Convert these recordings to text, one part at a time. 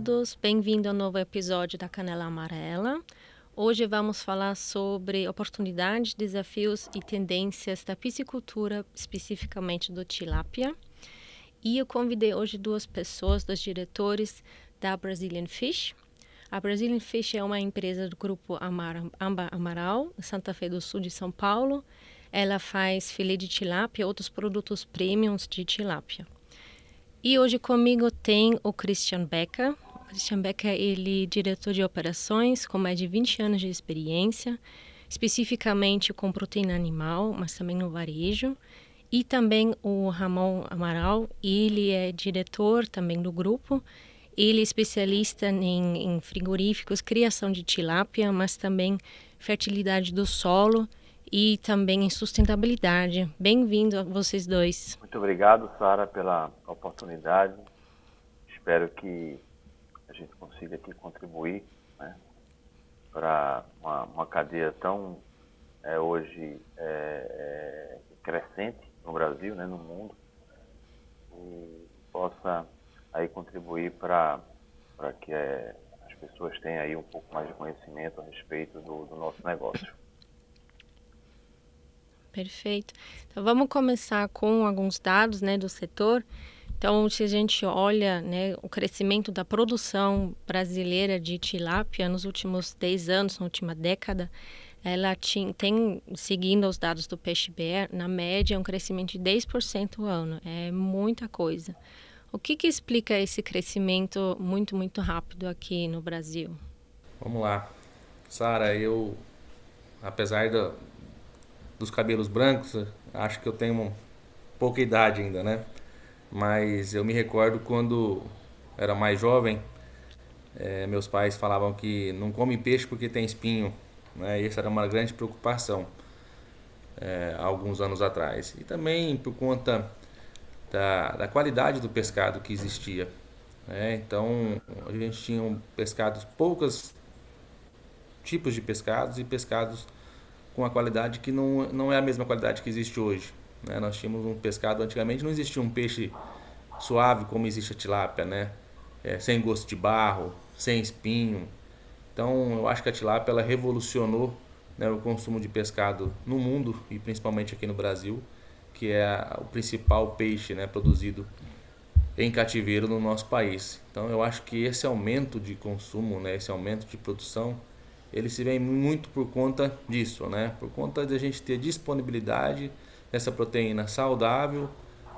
todos, bem-vindo ao novo episódio da Canela Amarela. Hoje vamos falar sobre oportunidades, desafios e tendências da piscicultura, especificamente do tilápia. E eu convidei hoje duas pessoas, dois diretores da Brazilian Fish. A Brazilian Fish é uma empresa do grupo Amba Amaral, Santa Fé do Sul de São Paulo. Ela faz filé de tilápia e outros produtos premiums de tilápia. E hoje comigo tem o Christian Becker. O Christian Becker, ele é diretor de operações com mais de 20 anos de experiência, especificamente com proteína animal, mas também no varejo. E também o Ramon Amaral, ele é diretor também do grupo. Ele é especialista em frigoríficos, criação de tilápia, mas também fertilidade do solo e também em sustentabilidade. Bem-vindo a vocês dois. Muito obrigado, Sara, pela oportunidade. Espero que a gente consiga aqui contribuir, né, para uma cadeia tão hoje crescente no Brasil, né, no mundo, e possa aí contribuir para que as pessoas tenham aí um pouco mais de conhecimento a respeito do nosso negócio. Perfeito. Então, vamos começar com alguns dados, né, do setor. Então, se a gente olha, né, o crescimento da produção brasileira de tilápia nos últimos 10 anos, na última década, ela tem, seguindo os dados do PeixeBer, na média, um crescimento de 10% ao ano. É muita coisa. O que explica esse crescimento muito, muito rápido aqui no Brasil? Vamos lá. Sara, apesar dos cabelos brancos, acho que eu tenho pouca idade ainda, né? Mas eu me recordo quando era mais jovem, meus pais falavam que não come peixe porque tem espinho, né? E essa era uma grande preocupação há alguns anos atrás. E também por conta da qualidade do pescado que existia, né? Então a gente tinha poucos tipos de pescados e pescados com a qualidade que não é a mesma qualidade que existe hoje, né? Nós tínhamos um pescado, antigamente não existia um peixe suave como existe a tilápia, né? Sem gosto de barro, sem espinho. Então eu acho que a tilápia ela revolucionou, né, o consumo de pescado no mundo e principalmente aqui no Brasil, que é o principal peixe, né, produzido em cativeiro no nosso país. Então eu acho que esse aumento de consumo, né, esse aumento de produção, ele se vem muito por conta disso, né? Por conta de a gente ter disponibilidade dessa proteína saudável,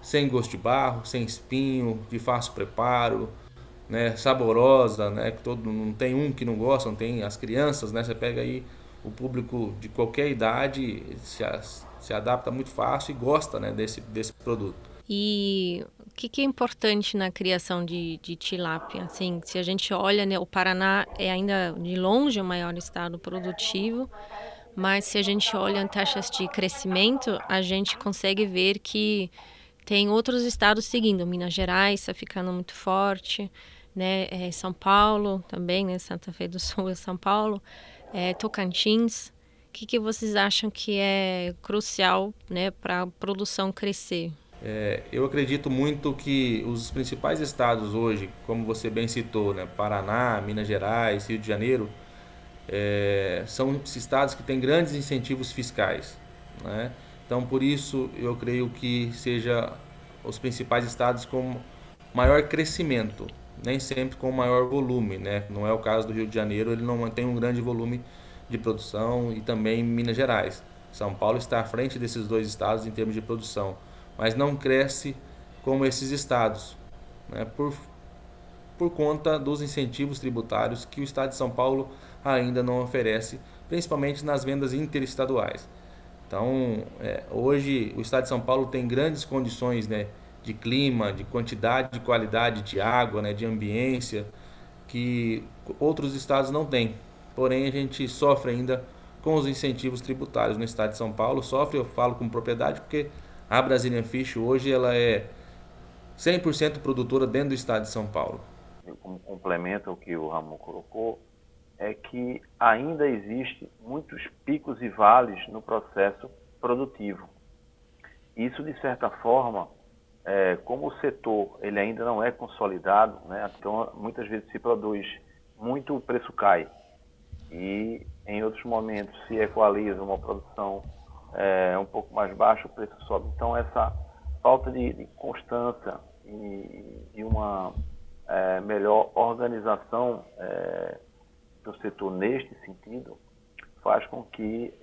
sem gosto de barro, sem espinho, de fácil preparo, né? Saborosa, né? Que não tem um que não gosta, não tem as crianças, né? Você pega aí o público de qualquer idade se adapta muito fácil e gosta, né, desse produto. E o que é importante na criação de tilápia? Assim, se a gente olha, né, o Paraná é ainda de longe o maior estado produtivo, mas se a gente olha em taxas de crescimento, a gente consegue ver que tem outros estados seguindo. Minas Gerais está ficando muito forte, né? São Paulo também, né? Santa Fé do Sul é São Paulo, Tocantins. O que vocês acham que é crucial, né, para a produção crescer? Eu acredito muito que os principais estados hoje, como você bem citou, né, Paraná, Minas Gerais, Rio de Janeiro, são estados que têm grandes incentivos fiscais, né? Então, por isso, eu creio que seja os principais estados com maior crescimento, nem sempre com maior volume, né? Não é o caso do Rio de Janeiro, ele não tem um grande volume de produção, e também Minas Gerais. São Paulo está à frente desses dois estados em termos de produção, mas não cresce como esses estados, né? Por conta dos incentivos tributários que o estado de São Paulo ainda não oferece, principalmente nas vendas interestaduais. Então, hoje o estado de São Paulo tem grandes condições, né, de clima, de quantidade, de qualidade de água, né, de ambiência, que outros estados não têm. Porém, a gente sofre ainda com os incentivos tributários no estado de São Paulo. Sofre, eu falo com propriedade, porque a Brazilian Fish hoje ela é 100% produtora dentro do estado de São Paulo. Como complemento ao que o Ramon colocou, é que ainda existe muitos picos e vales no processo produtivo. Isso, de certa forma, como o setor ele ainda não é consolidado, né, então muitas vezes se produz muito, o preço cai. E em outros momentos se equaliza uma produção um pouco mais baixa, o preço sobe. Então essa falta de constância e uma melhor organização do setor neste sentido faz com que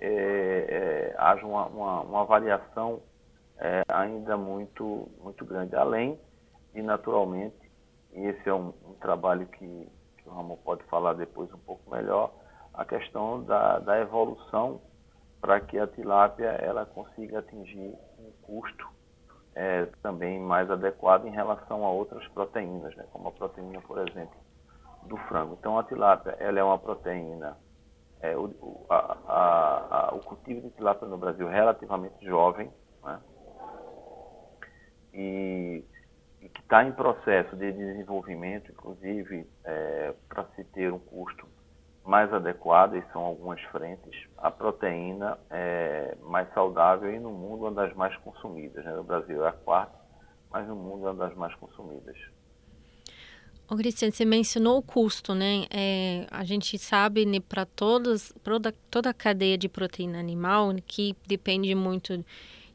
haja uma variação ainda muito, muito grande. Além de, naturalmente, e esse é um trabalho que o Ramon pode falar depois um pouco melhor, a questão da evolução para que a tilápia ela consiga atingir um custo também mais adequado em relação a outras proteínas, né, como a proteína, por exemplo, do frango. Então a tilápia ela é uma proteína, o cultivo de tilápia no Brasil é relativamente jovem, né, e que está em processo de desenvolvimento, inclusive para se ter um custo mais adequado, e são algumas frentes. A proteína é mais saudável e no mundo é uma das mais consumidas, né? No Brasil é a quarta, mas no mundo é uma das mais consumidas. Ô, Cristiano, você mencionou o custo, né? A gente sabe, né, para toda a cadeia de proteína animal, que depende muito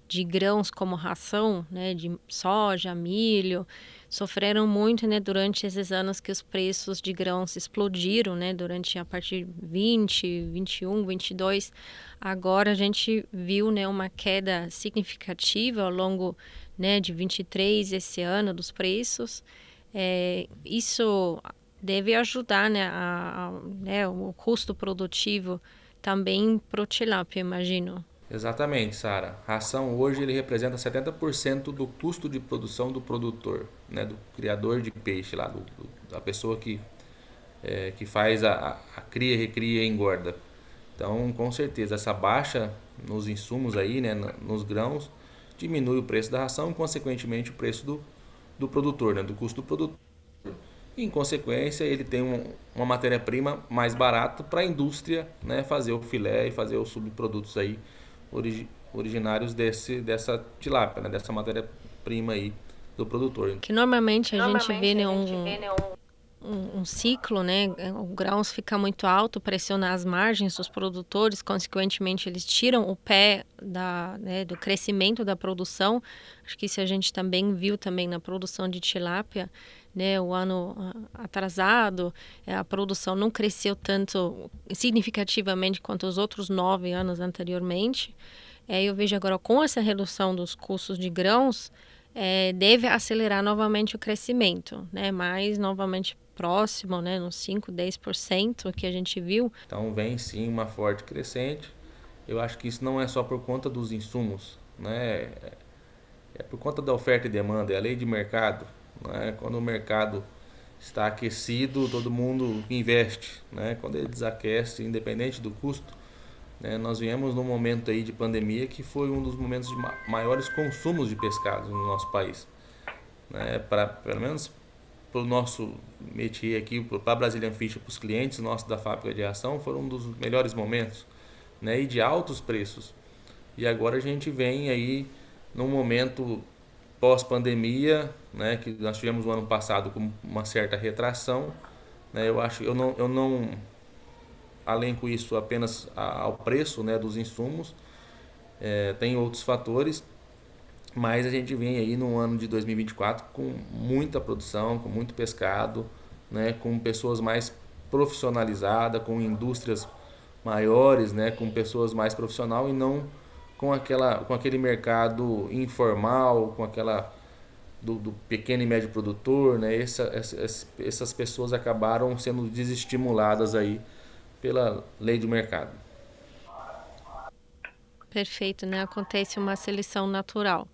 de grãos como ração, né, de soja, milho, sofreram muito, né, durante esses anos que os preços de grãos explodiram, né, durante a partir de 20, 21, 22. Agora a gente viu, né, uma queda significativa ao longo, né, de 23 esse ano dos preços. Isso deve ajudar, né, né, o custo produtivo também para o tilápia, imagino. Exatamente, Sara. A ração hoje ele representa 70% do custo de produção do produtor, né, do criador de peixe lá, da pessoa que faz a cria, recria e engorda. Então, com certeza, essa baixa nos insumos aí, né, nos grãos, diminui o preço da ração e, consequentemente, o preço do produtor, né, do custo do produtor. E, em consequência, ele tem uma matéria-prima mais barata para a indústria, né, fazer o filé e fazer os subprodutos aí originários dessa tilápia, né, dessa matéria-prima aí do produtor. Que normalmente a gente vê, né, um ciclo, né? O grãos fica muito alto, pressiona as margens dos produtores, consequentemente eles tiram o pé do crescimento da produção. Acho que isso a gente também viu também na produção de tilápia, né? O ano atrasado, a produção não cresceu tanto significativamente quanto os outros 9 anos anteriormente. Eu vejo agora com essa redução dos custos de grãos, deve acelerar novamente o crescimento, né? Mas novamente próximo, né? Nos 5, 10% que a gente viu. Então vem sim uma forte crescente. Eu acho que isso não é só por conta dos insumos, né? É por conta da oferta e demanda, é a lei de mercado, né? Quando o mercado está aquecido, todo mundo investe, né? Quando ele desaquece, independente do custo, né? Nós viemos num momento aí de pandemia que foi um dos momentos de maiores consumos de pescado no nosso país, né? Pelo menos para o nosso métier aqui, para a Brazilian Fish, para os clientes nossos da fábrica de ração, foram um dos melhores momentos, né? E de altos preços. E agora a gente vem aí num momento pós-pandemia, né, que nós tivemos no ano passado com uma certa retração, né? Eu não alenco isso apenas ao preço, né, dos insumos, tem outros fatores, mas a gente vem aí no ano de 2024 com muita produção, com muito pescado, né, com pessoas mais profissionalizadas, com indústrias maiores, né, com pessoas mais profissionais e não com aquele mercado informal, com aquela do pequeno e médio produtor, né? Essas pessoas acabaram sendo desestimuladas aí pela lei do mercado. Perfeito, né? Acontece uma seleção natural.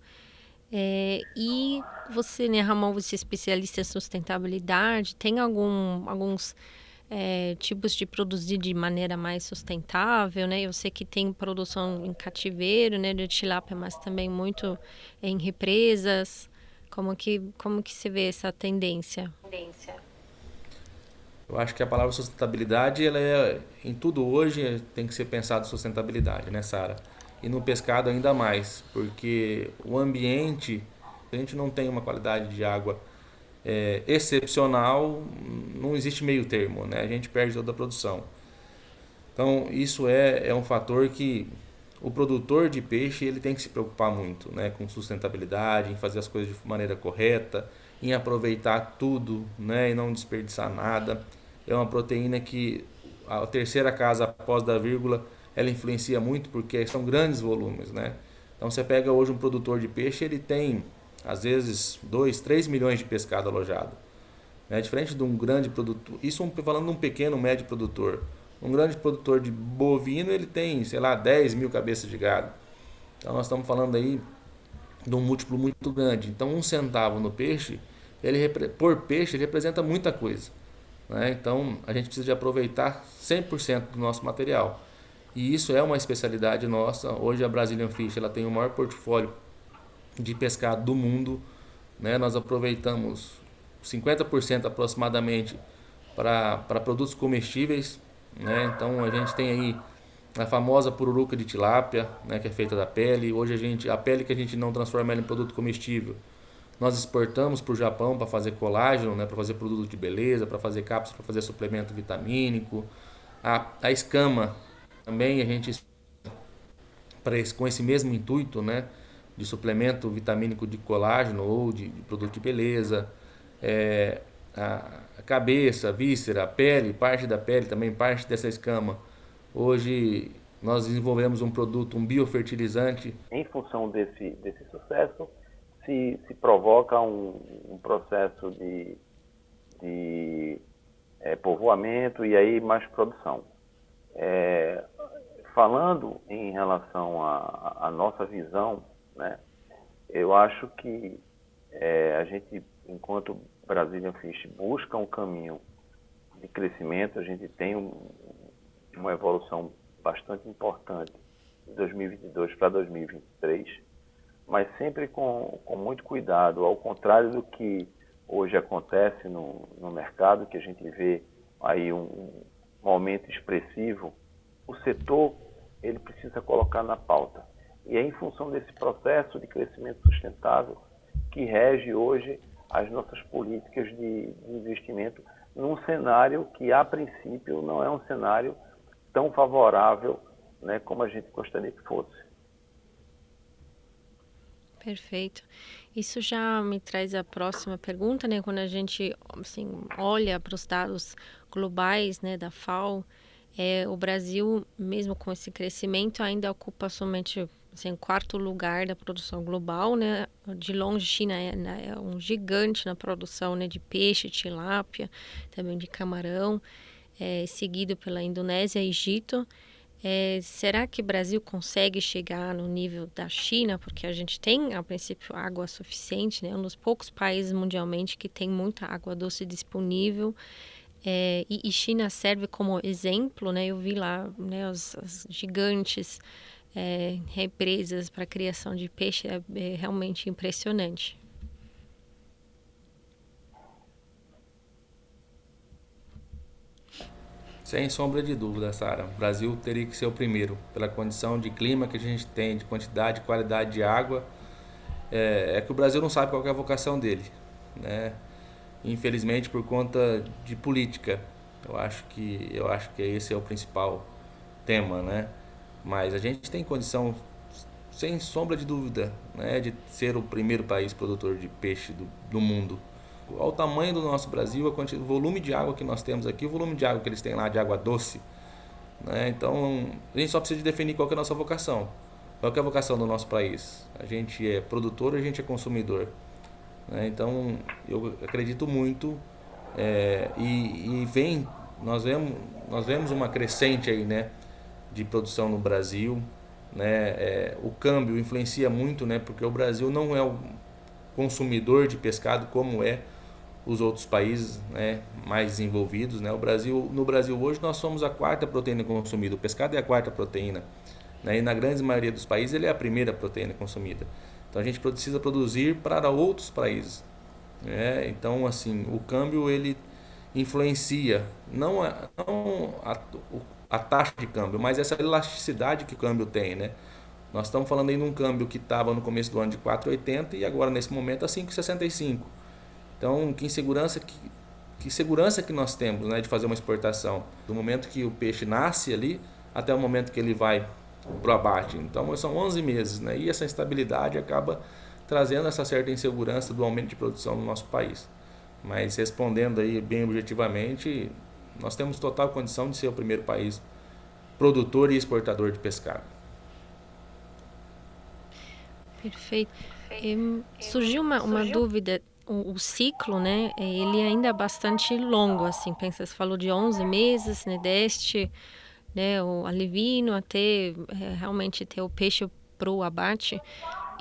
E você, né, Ramon, você é especialista em sustentabilidade, tem alguns tipos de produzir de maneira mais sustentável, né? Eu sei que tem produção em cativeiro, né, de tilápia, mas também muito em represas. Como que se vê essa tendência? Eu acho que a palavra sustentabilidade, ela em tudo hoje tem que ser pensado sustentabilidade, né, Sara? E no pescado ainda mais, porque o ambiente Se a gente não tem uma qualidade de água excepcional, não existe meio termo, né? A gente perde toda a produção. Então, isso é um fator que o produtor de peixe ele tem que se preocupar muito, né? Com sustentabilidade, em fazer as coisas de maneira correta, em aproveitar tudo, né? E não desperdiçar nada. É uma proteína que a terceira casa após da vírgula, ela influencia muito porque são grandes volumes, né? Então, você pega hoje um produtor de peixe, ele tem às vezes 2, 3 milhões de pescado alojado, né? Diferente de um grande produtor, isso falando de um pequeno, médio produtor. Um grande produtor de bovino, ele tem, sei lá, 10 mil cabeças de gado. Então nós estamos falando aí de um múltiplo muito grande. Então 1 centavo no peixe, por peixe, ele representa muita coisa, né? Então a gente precisa de aproveitar 100% do nosso material. E isso é uma especialidade nossa. Hoje a Brazilian Fish ela tem o maior portfólio de pescado do mundo, né? Nós aproveitamos 50% aproximadamente para produtos comestíveis, né? Então a gente tem aí a famosa pururuca de tilápia, né, que é feita da pele. Hoje a pele que a gente não transforma ela em produto comestível, nós exportamos para o Japão para fazer colágeno, né, para fazer produto de beleza, para fazer cápsulas, para fazer suplemento vitamínico. A escama também a gente com esse mesmo intuito, né, de suplemento vitamínico de colágeno ou de produto de beleza. A cabeça, a víscera, a pele, parte da pele também, parte dessa escama. Hoje nós desenvolvemos um produto, um biofertilizante. Em função desse sucesso, se provoca um processo de povoamento e aí mais produção. Falando em relação à nossa visão, né, eu acho que a gente, enquanto Brazilian Fish, busca um caminho de crescimento. A gente tem uma evolução bastante importante de 2022 para 2023, mas sempre com muito cuidado, ao contrário do que hoje acontece no mercado, que a gente vê aí um aumento expressivo. O setor ele precisa colocar na pauta. E é em função desse processo de crescimento sustentável que rege hoje as nossas políticas de investimento num cenário que, a princípio, não é um cenário tão favorável, né, como a gente gostaria que fosse. Perfeito. Isso já me traz a próxima pergunta, né? Quando a gente assim, olha para os dados globais, né, da FAO, o Brasil, mesmo com esse crescimento, ainda ocupa somente assim, o 4º lugar da produção global, né? De longe, China é um gigante na produção, né, de peixe, tilápia, também de camarão, seguido pela Indonésia e Egito. Será que o Brasil consegue chegar no nível da China? Porque a gente tem, a princípio, água suficiente, né? Um dos poucos países mundialmente que tem muita água doce disponível. E China serve como exemplo, né? Eu vi lá, né, as gigantes represas para a criação de peixe, é realmente impressionante. Sem sombra de dúvida, Sara. O Brasil teria que ser o primeiro, pela condição de clima que a gente tem, de quantidade e qualidade de água. É que o Brasil não sabe qual é a vocação dele, né? Infelizmente, por conta de política. Eu acho que esse é o principal tema, né? Mas a gente tem condição, sem sombra de dúvida, né, de ser o primeiro país produtor de peixe do mundo. Ao tamanho do nosso Brasil, o volume de água que nós temos aqui, o volume de água que eles têm lá, de água doce, né? Então, a gente só precisa de definir qual que é a nossa vocação. Qual que é a vocação do nosso país? A gente é produtor, a gente é consumidor, né? Então, eu acredito muito nós vemos uma crescente aí, né, de produção no Brasil, né? O câmbio influencia muito, né, porque o Brasil não é o consumidor de pescado como os outros países, né, mais desenvolvidos, né? No Brasil hoje nós somos a 4ª proteína consumida. O pescado é a 4ª proteína, né? E na grande maioria dos países ele é a 1ª proteína consumida. Então a gente precisa produzir para outros países, né? Então assim, o câmbio ele influencia não a taxa de câmbio, mas essa elasticidade que o câmbio tem, né? Nós estamos falando aí num câmbio que estava no começo do ano de 4,80 e agora nesse momento a 5,65. Então, que segurança que nós temos, né, de fazer uma exportação, do momento que o peixe nasce ali até o momento que ele vai para o abate. Então, são 11 meses, né, e essa instabilidade acaba trazendo essa certa insegurança do aumento de produção no nosso país. Mas respondendo aí bem objetivamente, nós temos total condição de ser o primeiro país produtor e exportador de pescado. Perfeito. Surgiu uma dúvida. O ciclo, né? Ele ainda é bastante longo, assim. Pensa, você falou de 11 meses, né? Deste, né? O alevino até realmente ter o peixe para o abate.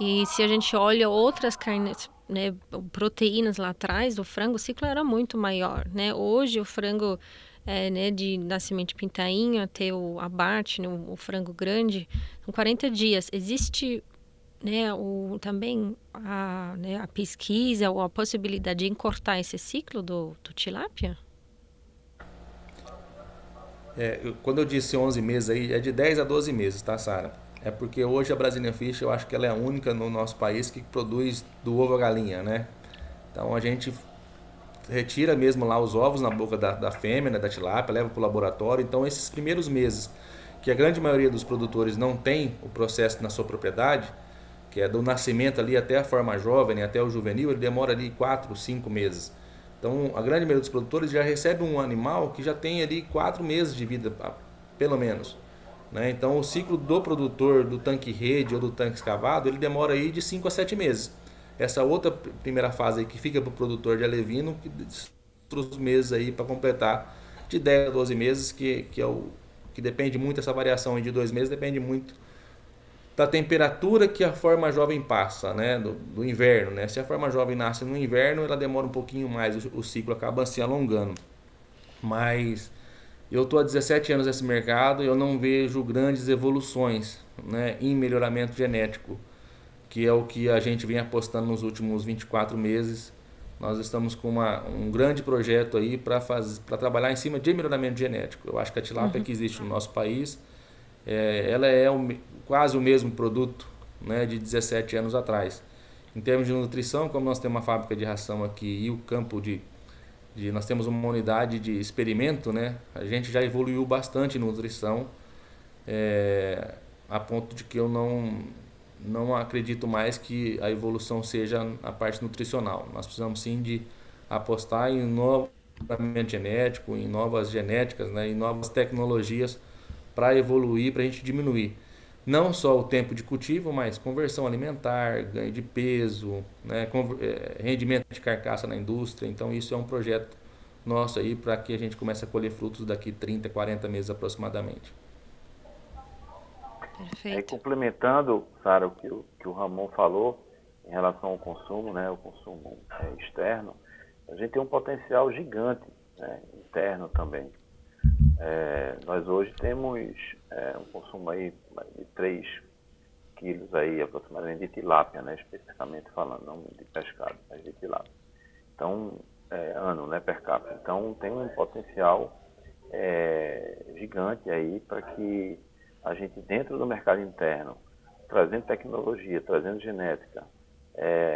E se a gente olha outras carnes, né? Proteínas lá atrás do frango, o ciclo era muito maior, né? Hoje o frango né, de nascimento de pintainho até o abate, né, o frango grande, são 40 dias. Existe, né, também né, a pesquisa ou a possibilidade de encurtar esse ciclo do tilápia? Quando eu disse 11 meses aí, é de 10 a 12 meses, tá, Sara? É porque hoje a Brazilian Fish, eu acho que ela é a única no nosso país que produz do ovo à galinha, né? Então a gente retira mesmo lá os ovos na boca da fêmea, né, da tilápia, leva para o laboratório. Então esses primeiros meses, que a grande maioria dos produtores não tem o processo na sua propriedade, que é do nascimento ali até a forma jovem, até o juvenil, ele demora ali 4, 5 meses. Então, a grande maioria dos produtores já recebe um animal que já tem ali 4 meses de vida, pelo menos. Né? Então, o ciclo do produtor do tanque rede ou do tanque escavado, ele demora aí de 5 a 7 meses. Essa outra primeira fase aí que fica para o produtor de alevino, que outros meses aí para completar de 10 a 12 meses, que depende muito, essa variação de 2 meses depende muito da temperatura que a forma jovem passa, né, do inverno, né? Se a forma jovem nasce no inverno, ela demora um pouquinho mais, o ciclo acaba se alongando. Mas eu estou há 17 anos nesse mercado e eu não vejo grandes evoluções, né, em melhoramento genético, que é o que a gente vem apostando nos últimos 24 meses. Nós estamos com um grande projeto aí para trabalhar em cima de melhoramento genético. Eu acho que a tilápia que existe no nosso país, ela é quase o mesmo produto, né, de 17 anos atrás. Em termos de nutrição, como nós temos uma fábrica de ração aqui e o campo nós temos uma unidade de experimento, né, a gente já evoluiu bastante em nutrição, a ponto de que eu não acredito mais que a evolução seja a parte nutricional. Nós precisamos sim de apostar em novo melhoramento genético, em novas genéticas, né, em novas tecnologias para evoluir, para a gente diminuir não só o tempo de cultivo, mas conversão alimentar, ganho de peso, né, rendimento de carcaça na indústria. Então isso é um projeto nosso aí para que a gente comece a colher frutos daqui 30, 40 meses aproximadamente. Perfeito. Complementando, Sara, o que o Ramon falou em relação ao consumo, né, o consumo externo, a gente tem um potencial gigante, né, interno também. Nós hoje temos um consumo aí de 3 quilos aí, aproximadamente de tilápia, né, especificamente falando, não de pescado, mas de tilápia. Então, ano, né, per capita. Então, tem um potencial gigante aí para que a gente, dentro do mercado interno, trazendo tecnologia, trazendo genética,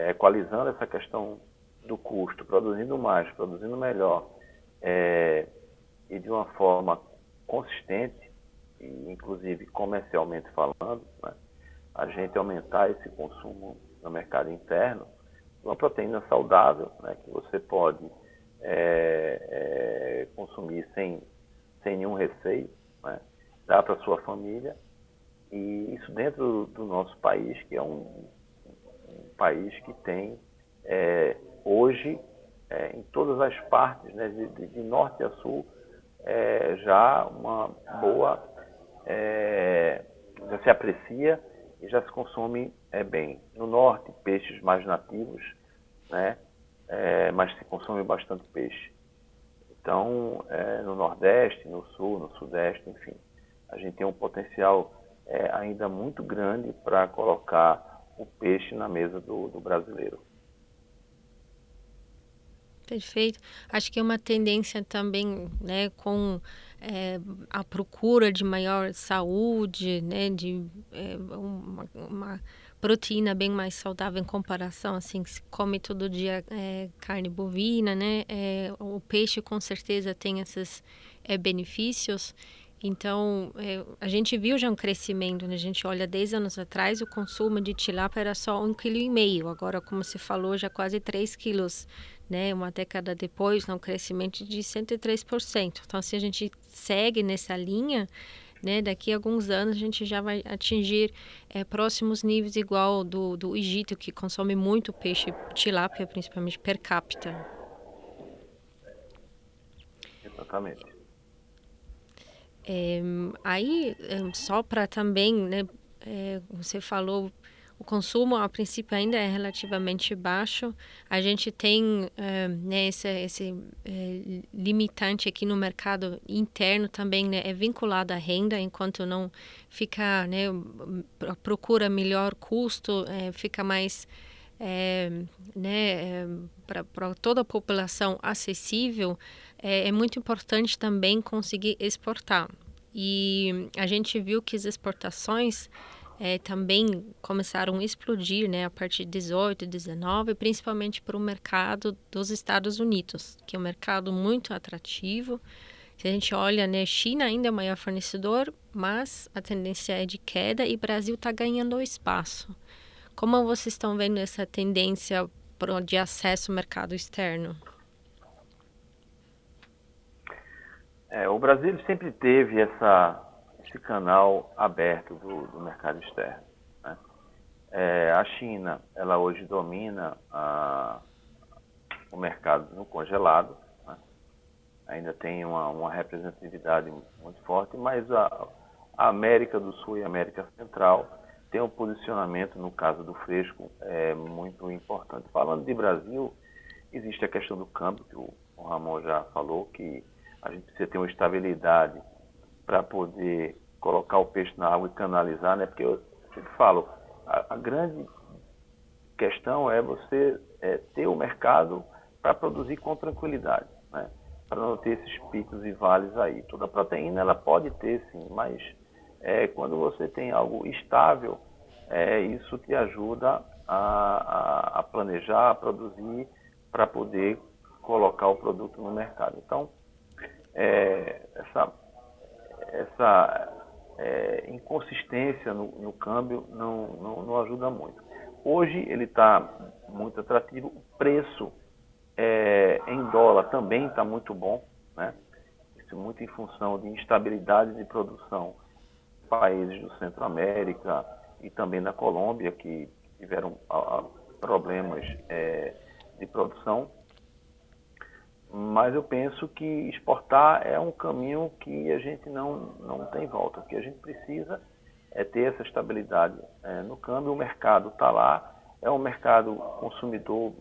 equalizando essa questão do custo, produzindo mais, produzindo melhor, e de uma forma consistente, e inclusive comercialmente falando, né, a gente aumentar esse consumo no mercado interno, uma proteína saudável, né, que você pode consumir sem nenhum receio, né, dá para sua família, e isso dentro do nosso país, que é um país que tem hoje, em todas as partes, né, de norte a sul, já uma boa, já se aprecia e já se consome bem. No norte, peixes mais nativos, né, mas se consome bastante peixe. Então, no nordeste, no sul, no sudeste, enfim, a gente tem um potencial ainda muito grande para colocar o peixe na mesa do brasileiro. Perfeito. Acho que é uma tendência também, né, com a procura de maior saúde, né, de uma proteína bem mais saudável em comparação, assim, que se come todo dia carne bovina, né, o peixe com certeza tem esses benefícios. Então, a gente viu já um crescimento, né? A gente olha 10 anos atrás, o consumo de tilápia era só 1,5 kg. Agora, como você falou, já quase 3 quilos, né? Uma década depois, um crescimento de 103%. Então, se a gente segue nessa linha, né, daqui a alguns anos a gente já vai atingir próximos níveis igual do Egito, que consome muito peixe tilápia, principalmente per capita. Exatamente. Aí, só para também, né, você falou, o consumo a princípio ainda é relativamente baixo. A gente tem né, esse limitante aqui no mercado interno também, né, é vinculado à renda, enquanto não fica, né, procura melhor custo, fica mais né, para toda a população acessível, é muito importante também conseguir exportar. E a gente viu que as exportações também começaram a explodir, né, a partir de 18, 19, principalmente para o mercado dos Estados Unidos, que é um mercado muito atrativo. Se a gente olha, né, China ainda é o maior fornecedor, mas a tendência é de queda e o Brasil está ganhando espaço. Como vocês estão vendo essa tendência de acesso ao mercado externo? O Brasil sempre teve esse canal aberto do mercado externo, né? A China, ela hoje domina o mercado no congelado, né? Ainda tem uma representatividade muito forte, mas a América do Sul e a América Central tem um posicionamento, no caso do fresco, muito importante. Falando de Brasil, existe a questão do câmbio, que o Ramon já falou, que a gente precisa ter uma estabilidade para poder colocar o peixe na água e canalizar, né? Porque eu sempre falo, a grande questão é você ter o mercado para produzir com tranquilidade, né? Para não ter esses picos e vales aí. Toda proteína ela pode ter sim, mas quando você tem algo estável, isso te ajuda a planejar, a produzir para poder colocar o produto no mercado. Então, essa inconsistência no câmbio não ajuda muito. Hoje ele está muito atrativo, o preço em dólar também está muito bom, né? Isso muito em função de instabilidade de produção em países do Centro-América e também da Colômbia, que tiveram problemas de produção. Mas eu penso que exportar é um caminho que a gente não tem volta. O que a gente precisa é ter essa estabilidade no câmbio. O mercado está lá, é um mercado consumidor,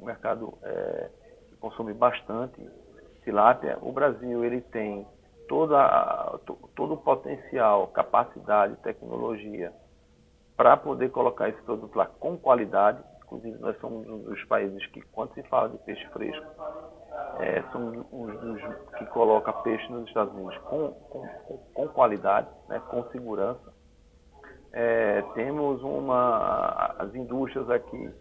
um mercado que consome bastante tilápia. O Brasil ele tem todo o potencial, capacidade, tecnologia para poder colocar esse produto lá com qualidade. Inclusive, nós somos um dos países que, quando se fala de peixe fresco, somos um dos que coloca peixe nos Estados Unidos com qualidade, né, com segurança. Temos as indústrias aqui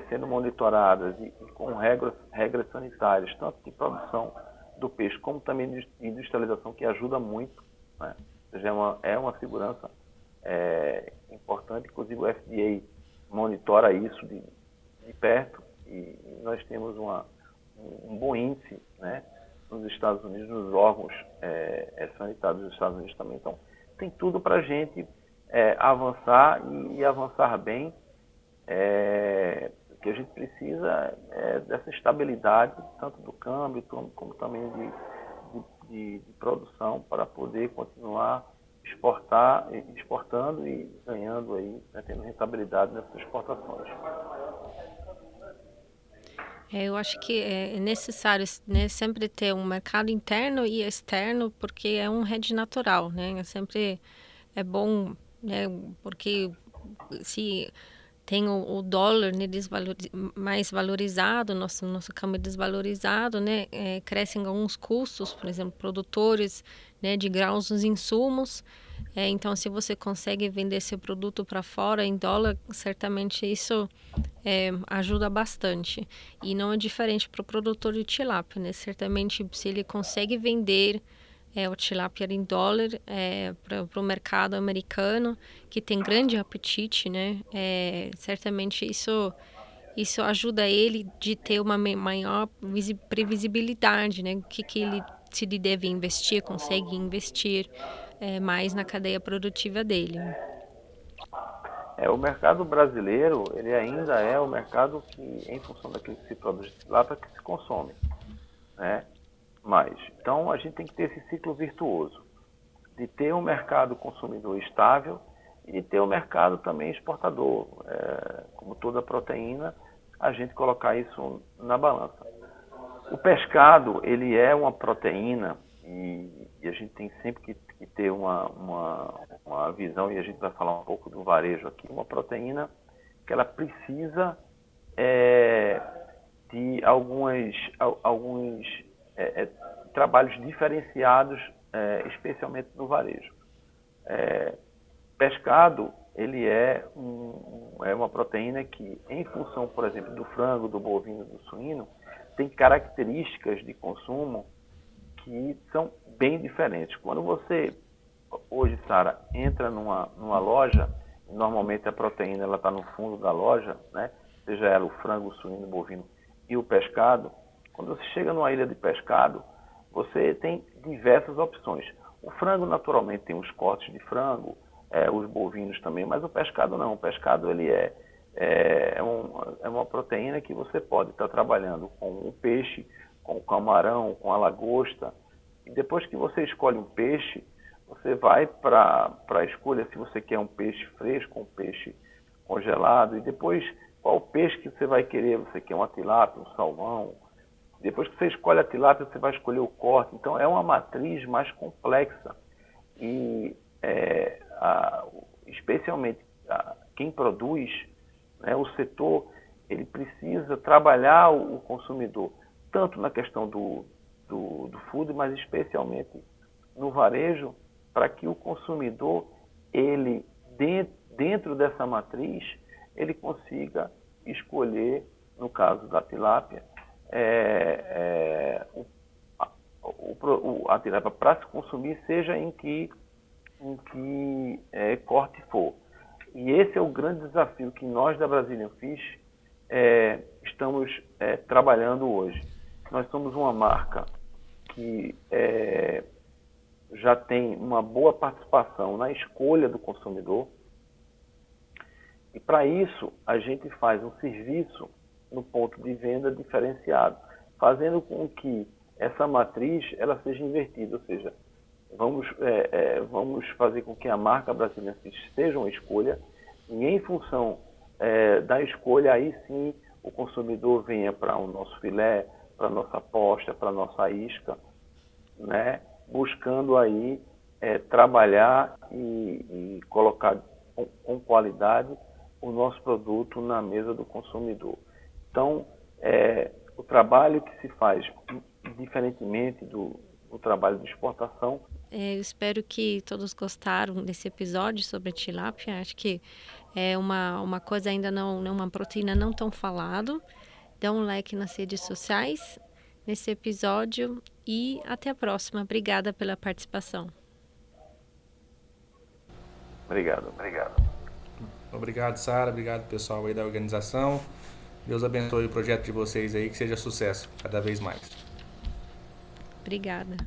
sendo monitoradas e com regras sanitárias, tanto de produção do peixe como também de industrialização, que ajuda muito, né? Ou seja, é uma segurança importante. Inclusive o FDA monitora isso de perto e nós temos um bom índice, né, nos Estados Unidos, nos órgãos sanitários dos Estados Unidos também. Então, tem tudo para a gente avançar e avançar bem. O que a gente precisa é dessa estabilidade, tanto do câmbio como também de produção, para poder continuar exportando e ganhando aí, né, tendo rentabilidade nessas exportações. Eu acho que é necessário, né, sempre ter um mercado interno e externo, porque é um hedge natural, né? Sempre é bom, né, porque se tem o dólar, né, mais valorizado, nosso câmbio desvalorizado, né, crescem alguns custos, por exemplo, produtores, né, de grãos nos insumos. Então, se você consegue vender seu produto para fora em dólar, certamente isso ajuda bastante. E não é diferente para o produtor de tilápia, né? Certamente, se ele consegue vender o tilápia em dólar para o mercado americano, que tem grande apetite, né? Certamente isso ajuda ele de ter uma maior previsibilidade, né? Se ele deve investir, consegue investir mais na cadeia produtiva dele. O mercado brasileiro, ele ainda é o mercado que, em função daquilo que se produz lá, para que se consome, né? Então, a gente tem que ter esse ciclo virtuoso de ter um mercado consumidor estável e ter um mercado também exportador. Como toda proteína, a gente colocar isso na balança. O pescado, ele é uma proteína e a gente tem sempre que ter uma visão, e a gente vai falar um pouco do varejo aqui, uma proteína que ela precisa de alguns trabalhos diferenciados, especialmente no varejo. Pescado, ele é uma proteína que, em função, por exemplo, do frango, do bovino, do suíno, tem características de consumo que são bem diferentes. Quando você, hoje, Sara, entra numa loja, normalmente a proteína ela está no fundo da loja, né? Seja ela o frango, o suíno, o bovino e o pescado. Quando você chega numa ilha de pescado, você tem diversas opções. O frango, naturalmente, tem os cortes de frango, os bovinos também, mas o pescado não. O pescado ele é uma proteína que você pode estar trabalhando com o peixe, com o camarão, com a lagosta. E depois que você escolhe um peixe, você vai para a escolha se você quer um peixe fresco, um peixe congelado, e depois qual peixe que você vai querer. Você quer uma tilápia, um salmão. Depois que você escolhe a tilápia, você vai escolher o corte. Então, é uma matriz mais complexa. E, especialmente, quem produz, né, o setor, ele precisa trabalhar o consumidor, tanto na questão do food, mas especialmente no varejo, para que o consumidor, ele, dentro dessa matriz, ele consiga escolher, no caso da tilápia, a tilápia para se consumir, seja em que corte for. E esse é o grande desafio que nós da Brazilian Fish estamos trabalhando hoje. Nós somos uma marca que já tem uma boa participação na escolha do consumidor, e para isso a gente faz um serviço no ponto de venda diferenciado, fazendo com que essa matriz ela seja invertida, ou seja, vamos fazer com que a marca brasileira seja uma escolha, e em função da escolha, aí sim o consumidor venha para o nosso filé, para a nossa posta, para a nossa isca, né? Buscando aí trabalhar e colocar com qualidade o nosso produto na mesa do consumidor. Então, o trabalho que se faz, diferentemente do trabalho de exportação. Eu espero que todos gostaram desse episódio sobre tilápia. Acho que é uma coisa ainda não, uma proteína não tão falado. Dá um like nas redes sociais nesse episódio e até a próxima. Obrigada pela participação. Obrigado. Obrigado, Sara. Obrigado, pessoal aí da organização. Deus abençoe o projeto de vocês aí, que seja sucesso cada vez mais. Obrigada.